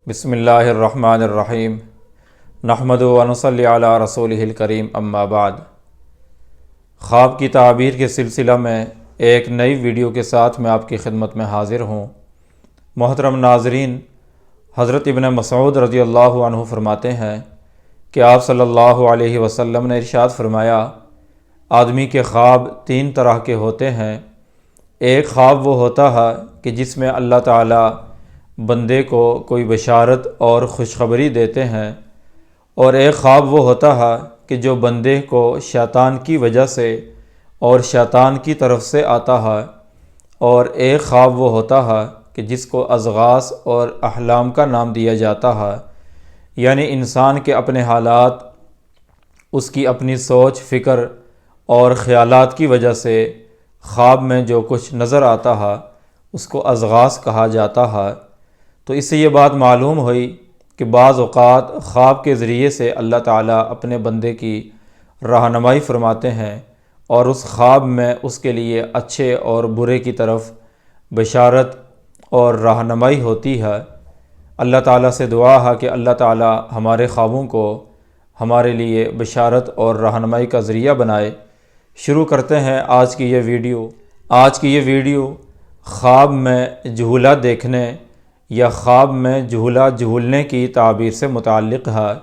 بسم اللہ الرحمن الرحیم نحمد و نصلی علی رسولہ الکریم اما بعد۔ خواب کی تعبیر کے سلسلہ میں ایک نئی ویڈیو کے ساتھ میں آپ کی خدمت میں حاضر ہوں۔ محترم ناظرین، حضرت ابن مسعود رضی اللہ عنہ فرماتے ہیں کہ آپ صلی اللہ علیہ وسلم نے ارشاد فرمایا، آدمی کے خواب تین طرح کے ہوتے ہیں۔ ایک خواب وہ ہوتا ہے کہ جس میں اللہ تعالیٰ بندے کو کوئی بشارت اور خوشخبری دیتے ہیں، اور ایک خواب وہ ہوتا ہے کہ جو بندے کو شیطان کی وجہ سے اور شیطان کی طرف سے آتا ہے، اور ایک خواب وہ ہوتا ہے کہ جس کو اضغاث اور احلام کا نام دیا جاتا ہے، یعنی انسان کے اپنے حالات، اس کی اپنی سوچ فکر اور خیالات کی وجہ سے خواب میں جو کچھ نظر آتا ہے اس کو اضغاث کہا جاتا ہے۔ تو اس سے یہ بات معلوم ہوئی کہ بعض اوقات خواب کے ذریعے سے اللہ تعالیٰ اپنے بندے کی رہنمائی فرماتے ہیں، اور اس خواب میں اس کے لیے اچھے اور برے کی طرف بشارت اور رہنمائی ہوتی ہے۔ اللہ تعالیٰ سے دعا ہے کہ اللہ تعالیٰ ہمارے خوابوں کو ہمارے لیے بشارت اور رہنمائی کا ذریعہ بنائے۔ شروع کرتے ہیں آج کی یہ ویڈیو۔ آج کی یہ ویڈیو خواب میں جھولا دیکھنے یا خواب میں جھولا جھولنے کی تعبیر سے متعلق ہے۔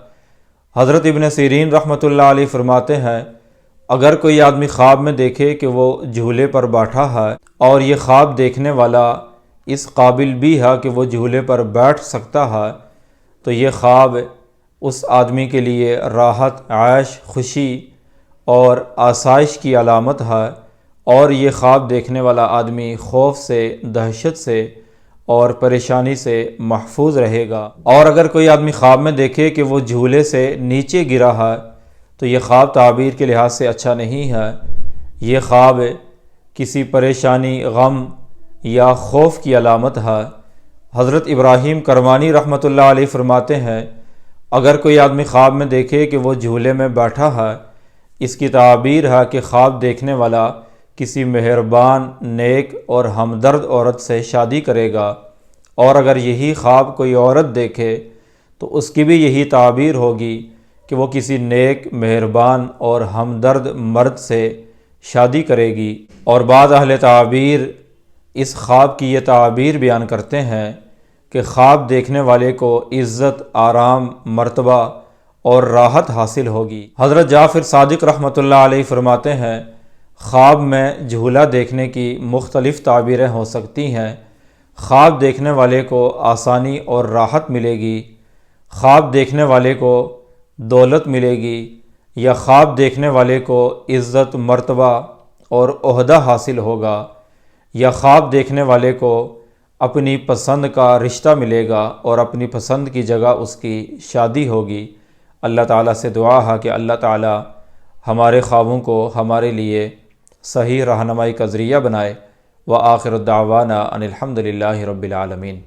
حضرت ابن سیرین رحمۃ اللہ علیہ فرماتے ہیں، اگر کوئی آدمی خواب میں دیکھے کہ وہ جھولے پر بیٹھا ہے اور یہ خواب دیکھنے والا اس قابل بھی ہے کہ وہ جھولے پر بیٹھ سکتا ہے، تو یہ خواب اس آدمی کے لیے راحت، عیش، خوشی اور آسائش کی علامت ہے، اور یہ خواب دیکھنے والا آدمی خوف سے، دہشت سے اور پریشانی سے محفوظ رہے گا۔ اور اگر کوئی آدمی خواب میں دیکھے کہ وہ جھولے سے نیچے گرا ہے تو یہ خواب تعبیر کے لحاظ سے اچھا نہیں ہے۔ یہ خواب کسی پریشانی، غم یا خوف کی علامت ہے۔ حضرت ابراہیم کرمانی رحمۃ اللہ علیہ فرماتے ہیں، اگر کوئی آدمی خواب میں دیکھے کہ وہ جھولے میں بیٹھا ہے، اس کی تعبیر ہے کہ خواب دیکھنے والا کسی مہربان، نیک اور ہمدرد عورت سے شادی کرے گا، اور اگر یہی خواب کوئی عورت دیکھے تو اس کی بھی یہی تعبیر ہوگی کہ وہ کسی نیک، مہربان اور ہمدرد مرد سے شادی کرے گی۔ اور بعض اہل تعبیر اس خواب کی یہ تعبیر بیان کرتے ہیں کہ خواب دیکھنے والے کو عزت، آرام، مرتبہ اور راحت حاصل ہوگی۔ حضرت جعفر صادق رحمۃ اللہ علیہ فرماتے ہیں، خواب میں جھولا دیکھنے کی مختلف تعبیریں ہو سکتی ہیں۔ خواب دیکھنے والے کو آسانی اور راحت ملے گی، خواب دیکھنے والے کو دولت ملے گی، یا خواب دیکھنے والے کو عزت، مرتبہ اور عہدہ حاصل ہوگا، یا خواب دیکھنے والے کو اپنی پسند کا رشتہ ملے گا اور اپنی پسند کی جگہ اس کی شادی ہوگی۔ اللہ تعالیٰ سے دعا ہے کہ اللہ تعالیٰ ہمارے خوابوں کو ہمارے لیے صحیح رہنمائی کا ذریعہ بنائے۔ وآخر الدعوانا ان الحمد للہ رب العالمین۔